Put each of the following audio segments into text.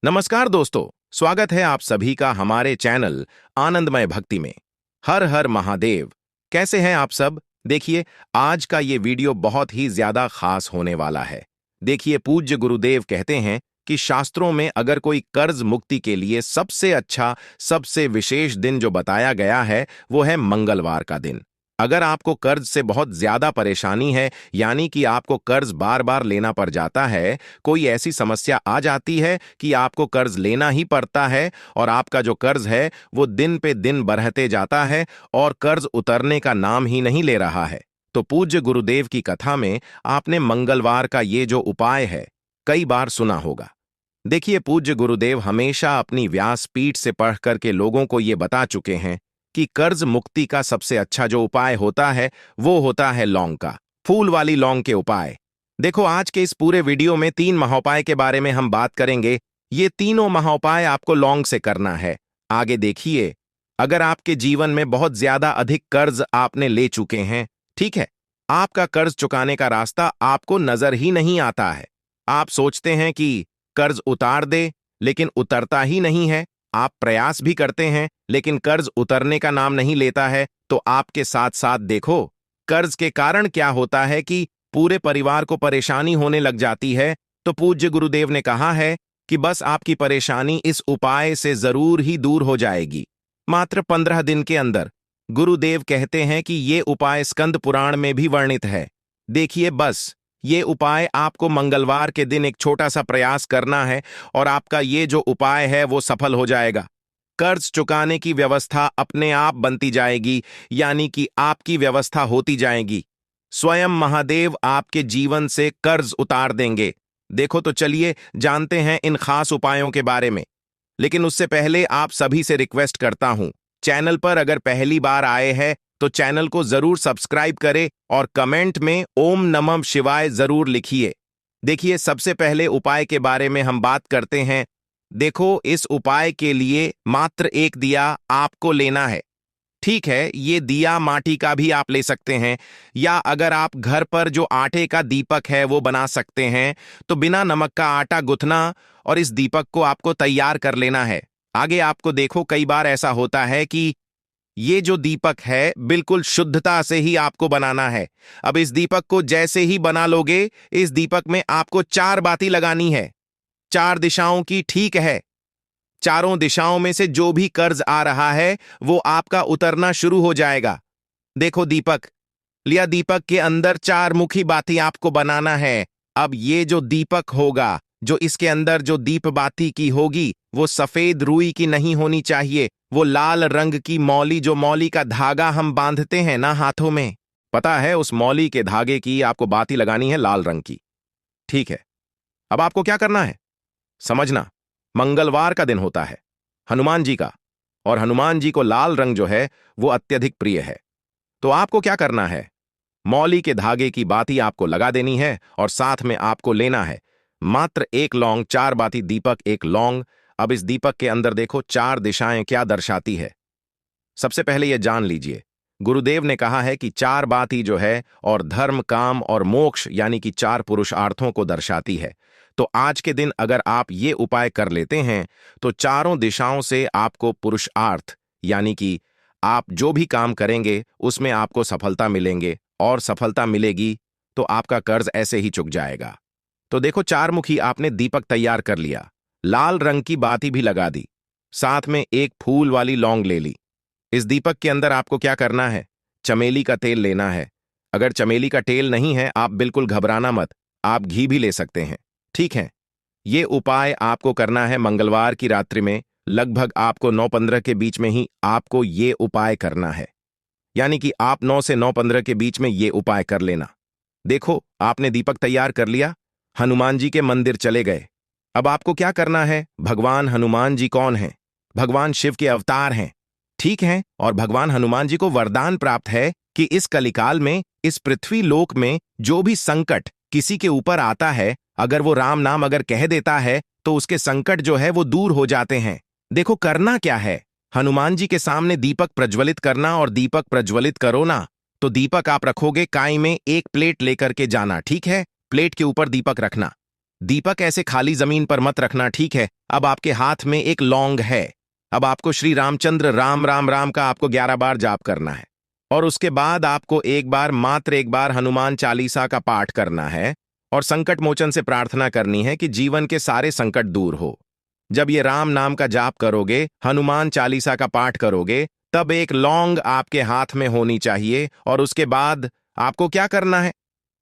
नमस्कार दोस्तों, स्वागत है आप सभी का हमारे चैनल आनंदमय भक्ति में। हर हर महादेव। कैसे हैं आप सब? देखिए, आज का ये वीडियो बहुत ही ज्यादा खास होने वाला है। देखिए, पूज्य गुरुदेव कहते हैं कि शास्त्रों में अगर कोई कर्ज मुक्ति के लिए सबसे अच्छा, सबसे विशेष दिन जो बताया गया है वो है मंगलवार का दिन। अगर आपको कर्ज से बहुत ज्यादा परेशानी है, यानी कि आपको कर्ज बार बार लेना पड़ जाता है, कोई ऐसी समस्या आ जाती है कि आपको कर्ज लेना ही पड़ता है और आपका जो कर्ज है वो दिन पे दिन बढ़ते जाता है और कर्ज उतरने का नाम ही नहीं ले रहा है, तो पूज्य गुरुदेव की कथा में आपने मंगलवार का ये जो उपाय है कई बार सुना होगा। देखिए, पूज्य गुरुदेव हमेशा अपनी व्यासपीठ से पढ़ करके लोगों को ये बता चुके हैं कि कर्ज मुक्ति का सबसे अच्छा जो उपाय होता है वो होता है लौंग का, फूल वाली लौंग के उपाय। देखो, आज के इस पूरे वीडियो में 3 महाउपाय के बारे में हम बात करेंगे। ये तीनों महाउपाय आपको लौंग से करना है। आगे देखिए, अगर आपके जीवन में बहुत ज्यादा अधिक कर्ज आपने ले चुके हैं, ठीक है, आपका कर्ज चुकाने का रास्ता आपको नजर ही नहीं आता है, आप सोचते हैं कि कर्ज उतार दे, लेकिन उतरता ही नहीं है, आप प्रयास भी करते हैं लेकिन कर्ज उतरने का नाम नहीं लेता है, तो आपके साथ साथ देखो, कर्ज के कारण क्या होता है कि पूरे परिवार को परेशानी होने लग जाती है। तो पूज्य गुरुदेव ने कहा है कि बस आपकी परेशानी इस उपाय से जरूर ही दूर हो जाएगी, मात्र 15 दिन के अंदर। गुरुदेव कहते हैं कि ये उपाय स्कंद पुराण में भी वर्णित है। देखिए, बस ये उपाय आपको मंगलवार के दिन एक छोटा सा प्रयास करना है और आपका ये जो उपाय है वो सफल हो जाएगा। कर्ज चुकाने की व्यवस्था अपने आप बनती जाएगी, यानी कि आपकी व्यवस्था होती जाएगी। स्वयं महादेव आपके जीवन से कर्ज उतार देंगे। देखो, तो चलिए जानते हैं इन खास उपायों के बारे में। लेकिन उससे पहले आप सभी से रिक्वेस्ट करता हूं, चैनल पर अगर पहली बार आए हैं तो चैनल को जरूर सब्सक्राइब करें और कमेंट में ओम नमः शिवाय जरूर लिखिए। देखिए, सबसे पहले उपाय के बारे में हम बात करते हैं। देखो, इस उपाय के लिए मात्र एक दिया आपको लेना है। ठीक है, ये दिया माटी का भी आप ले सकते हैं, या अगर आप घर पर जो आटे का दीपक है वो बना सकते हैं, तो बिना नमक का आटा गुथना और इस दीपक को आपको तैयार कर लेना है। आगे आपको देखो, कई बार ऐसा होता है कि ये जो दीपक है बिल्कुल शुद्धता से ही आपको बनाना है। अब इस दीपक को जैसे ही बना लोगे, इस दीपक में आपको 4 बाती लगानी है, 4 दिशाओं की, ठीक है। चारों दिशाओं में से जो भी कर्ज आ रहा है वो आपका उतरना शुरू हो जाएगा। देखो, दीपक लिया, दीपक के अंदर 4 मुखी बाती आपको बनाना है। अब ये जो दीपक होगा, जो इसके अंदर जो दीप बाती की होगी, वो सफेद रुई की नहीं होनी चाहिए, वो लाल रंग की मौली, जो मौली का धागा हम बांधते हैं ना हाथों में, पता है, उस मौली के धागे की आपको बाती लगानी है, लाल रंग की। ठीक है, अब आपको क्या करना है समझना। मंगलवार का दिन होता है हनुमान जी का, और हनुमान जी को लाल रंग जो है वो अत्यधिक प्रिय है। तो आपको क्या करना है, मौली के धागे की बाती आपको लगा देनी है और साथ में आपको लेना है मात्र एक लौंग। 4 बाती दीपक, एक लौंग। अब इस दीपक के अंदर देखो, 4 दिशाएं क्या दर्शाती है। सबसे पहले यह जान लीजिए, गुरुदेव ने कहा है कि 4 बाती जो है और धर्म, काम और मोक्ष, यानी कि 4 पुरुषार्थों को दर्शाती है। तो आज के दिन अगर आप ये उपाय कर लेते हैं तो चारों दिशाओं से आपको पुरुषार्थ, यानी कि आप जो भी काम करेंगे उसमें आपको सफलता मिलेंगे, और सफलता मिलेगी तो आपका कर्ज ऐसे ही चुक जाएगा। तो देखो, 4 मुखी आपने दीपक तैयार कर लिया, लाल रंग की बाती भी लगा दी, साथ में एक फूल वाली लौंग ले ली। इस दीपक के अंदर आपको क्या करना है, चमेली का तेल लेना है। अगर चमेली का तेल नहीं है, आप बिल्कुल घबराना मत, आप घी भी ले सकते हैं, ठीक है। ये उपाय आपको करना है मंगलवार की रात्रि में, लगभग आपको 9:15 के बीच में ही आपको ये उपाय करना है, यानी कि आप 9 से 9:15 के बीच में ये उपाय कर लेना। देखो, आपने दीपक तैयार कर लिया, हनुमान जी के मंदिर चले गए। अब आपको क्या करना है, भगवान हनुमान जी कौन हैं? भगवान शिव के अवतार हैं, ठीक है। और भगवान हनुमान जी को वरदान प्राप्त है कि इस कलिकाल में, इस पृथ्वी लोक में जो भी संकट किसी के ऊपर आता है, अगर वो राम नाम अगर कह देता है तो उसके संकट जो है वो दूर हो जाते हैं। देखो, करना क्या है, हनुमान जी के सामने दीपक प्रज्वलित करना, और दीपक प्रज्वलित करो ना तो दीपक आप रखोगे काई में, एक प्लेट लेकर के जाना, ठीक है। प्लेट के ऊपर दीपक रखना, दीपक ऐसे खाली जमीन पर मत रखना, ठीक है? अब आपके हाथ में एक लौंग है। अब आपको श्री रामचंद्र राम राम राम का आपको 11 बार जाप करना है। और उसके बाद आपको एक बार, मात्र एक बार हनुमान चालीसा का पाठ करना है और संकट मोचन से प्रार्थना करनी है कि जीवन के सारे संकट दूर हो। जब ये राम नाम का जाप करोगे, हनुमान चालीसा का पाठ करोगे, तब एक लौंग आपके हाथ में होनी चाहिए और उसके बाद आपको क्या करना है?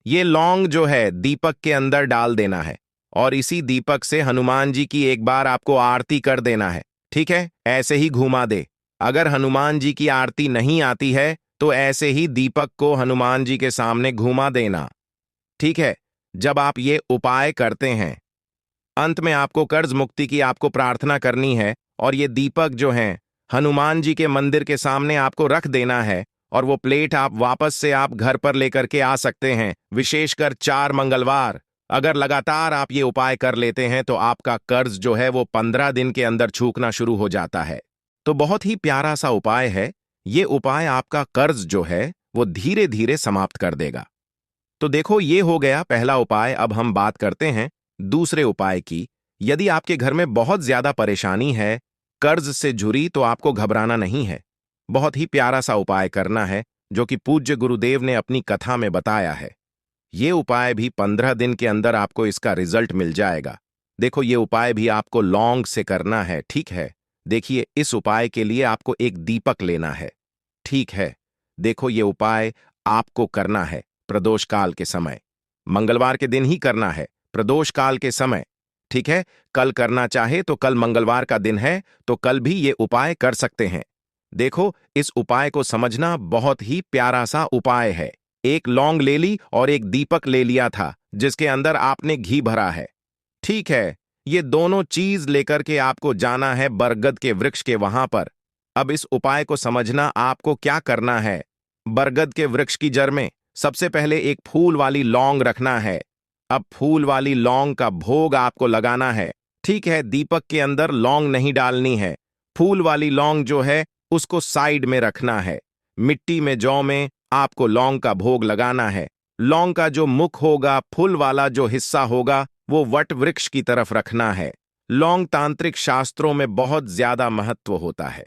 ये लौंग जो है दीपक के अंदर डाल देना है और इसी दीपक से हनुमान जी की एक बार आपको आरती कर देना है, ठीक है? ऐसे ही घुमा दे। अगर हनुमान जी की आरती नहीं आती है तो ऐसे ही दीपक को हनुमान जी के सामने घुमा देना, ठीक है? जब आप ये उपाय करते हैं, अंत में आपको कर्ज मुक्ति की आपको प्रार्थना करनी है और ये दीपक जो है हनुमान जी के मंदिर के सामने आपको रख देना है और वो प्लेट आप वापस से आप घर पर लेकर के आ सकते हैं, विशेषकर 4 मंगलवार। अगर लगातार आप ये उपाय कर लेते हैं तो आपका कर्ज जो है वो 15 दिन के अंदर छूटना शुरू हो जाता है। तो बहुत ही प्यारा सा उपाय है। ये उपाय आपका कर्ज जो है वो धीरे धीरे समाप्त कर देगा। तो देखो, ये हो गया पहला उपाय। अब हम बात करते हैं दूसरे उपाय की। यदि आपके घर में बहुत ज्यादा परेशानी है कर्ज से जुड़ी, तो आपको घबराना नहीं है। बहुत ही प्यारा सा उपाय करना है जो कि पूज्य गुरुदेव ने अपनी कथा में बताया है। ये उपाय भी 15 दिन के अंदर आपको इसका रिजल्ट मिल जाएगा। देखो, ये उपाय भी आपको लौंग से करना है, ठीक है? देखिए, इस उपाय के लिए आपको एक दीपक लेना है, ठीक है? देखो, ये उपाय आपको करना है प्रदोष काल के समय, मंगलवार के दिन ही करना है, प्रदोष काल के समय, ठीक है? कल करना चाहे तो कल मंगलवार का दिन है, तो कल भी ये उपाय कर सकते हैं। देखो, इस उपाय को समझना बहुत ही प्यारा सा उपाय है। एक लौंग ले ली और एक दीपक ले लिया था जिसके अंदर आपने घी भरा है, ठीक है? ये दोनों चीज लेकर के आपको जाना है बरगद के वृक्ष के वहां पर। अब इस उपाय को समझना, आपको क्या करना है? बरगद के वृक्ष की जड़ में सबसे पहले एक फूल वाली लौंग रखना है। अब फूल वाली लौंग का भोग आपको लगाना है, ठीक है? दीपक के अंदर लौंग नहीं डालनी है। फूल वाली लौंग जो है उसको साइड में रखना है। मिट्टी में, जौ में आपको लौंग का भोग लगाना है। लौंग का जो मुख होगा, फूल वाला जो हिस्सा होगा, वो वट वृक्ष की तरफ रखना है। लौंग तांत्रिक शास्त्रों में बहुत ज्यादा महत्व होता है।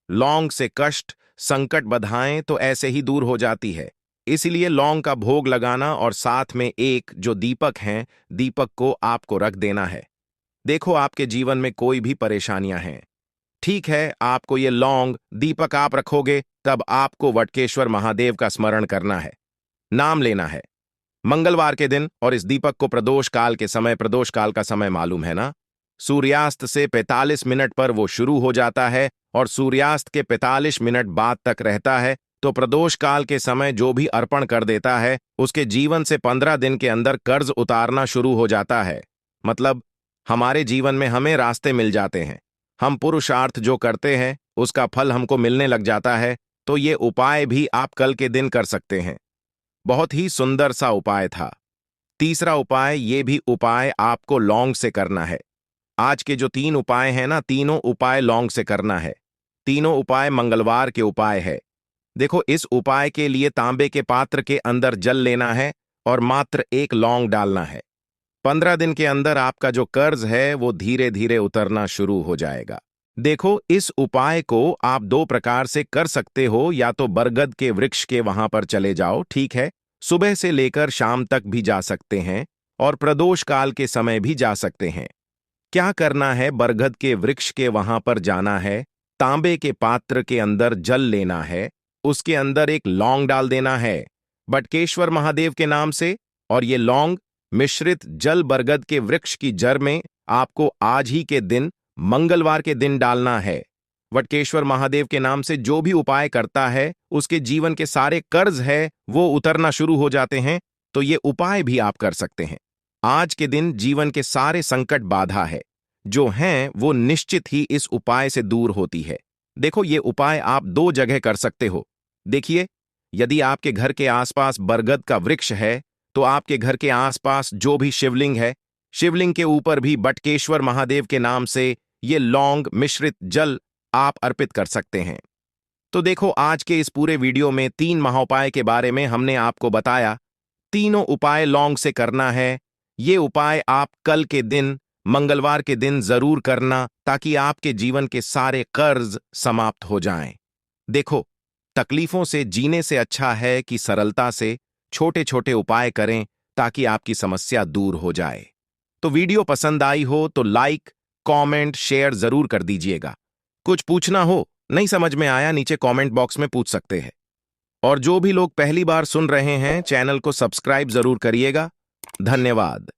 लौंग से कष्ट, संकट, बाधाएं तो ऐसे ही दूर हो जाती है। इसलिए लौंग का भोग लगाना और साथ में एक जो दीपक हैं, दीपक को आपको रख देना है। देखो, आपके जीवन में कोई भी परेशानियां हैं, ठीक है? आपको ये लौंग दीपक आप रखोगे, तब आपको वटकेश्वर महादेव का स्मरण करना है, नाम लेना है मंगलवार के दिन। और इस दीपक को प्रदोष काल के समय, प्रदोष काल का समय मालूम है ना? सूर्यास्त से 45 मिनट पर वो शुरू हो जाता है और सूर्यास्त के 45 मिनट बाद तक रहता है। तो प्रदोष काल के समय जो भी अर्पण कर देता है उसके जीवन से 15 दिन के अंदर कर्ज उतारना शुरू हो जाता है। मतलब हमारे जीवन में हमें रास्ते मिल जाते हैं। हम पुरुषार्थ जो करते हैं उसका फल हमको मिलने लग जाता है। तो ये उपाय भी आप कल के दिन कर सकते हैं। बहुत ही सुंदर सा उपाय था। तीसरा उपाय, ये भी उपाय आपको लौंग से करना है। आज के जो 3 उपाय हैं ना, तीनों उपाय लौंग से करना है। तीनों उपाय मंगलवार के उपाय है। देखो, इस उपाय के लिए तांबे के पात्र के अंदर जल लेना है और मात्र एक लौंग डालना है। 15 दिन के अंदर आपका जो कर्ज है वो धीरे धीरे उतरना शुरू हो जाएगा। देखो, इस उपाय को आप 2 प्रकार से कर सकते हो। या तो बरगद के वृक्ष के वहां पर चले जाओ, ठीक है? सुबह से लेकर शाम तक भी जा सकते हैं और प्रदोष काल के समय भी जा सकते हैं। क्या करना है? बरगद के वृक्ष के वहां पर जाना है, तांबे के पात्र के अंदर जल लेना है, उसके अंदर एक लौंग डाल देना है बटकेश्वर महादेव के नाम से। और ये लौंग मिश्रित जल बरगद के वृक्ष की जड़ में आपको आज ही के दिन, मंगलवार के दिन डालना है। वटकेश्वर महादेव के नाम से जो भी उपाय करता है उसके जीवन के सारे कर्ज है वो उतरना शुरू हो जाते हैं। तो ये उपाय भी आप कर सकते हैं। आज के दिन जीवन के सारे संकट, बाधा है जो हैं वो निश्चित ही इस उपाय से दूर होती है। देखो, ये उपाय आप 2 जगह कर सकते हो। देखिए, यदि आपके घर के आसपास बरगद का वृक्ष है तो आपके घर के आसपास जो भी शिवलिंग है, शिवलिंग के ऊपर भी बटकेश्वर महादेव के नाम से ये लौंग मिश्रित जल आप अर्पित कर सकते हैं। तो देखो, आज के इस पूरे वीडियो में 3 महाउपाय के बारे में हमने आपको बताया। तीनों उपाय लौंग से करना है। ये उपाय आप कल के दिन, मंगलवार के दिन जरूर करना ताकि आपके जीवन के सारे कर्ज समाप्त हो जाएं। देखो, तकलीफों से जीने से अच्छा है कि सरलता से छोटे छोटे उपाय करें ताकि आपकी समस्या दूर हो जाए। तो वीडियो पसंद आई हो तो लाइक, कमेंट, शेयर जरूर कर दीजिएगा। कुछ पूछना हो, नहीं समझ में आया, नीचे कमेंट बॉक्स में पूछ सकते हैं। और जो भी लोग पहली बार सुन रहे हैं, चैनल को सब्सक्राइब जरूर करिएगा। धन्यवाद।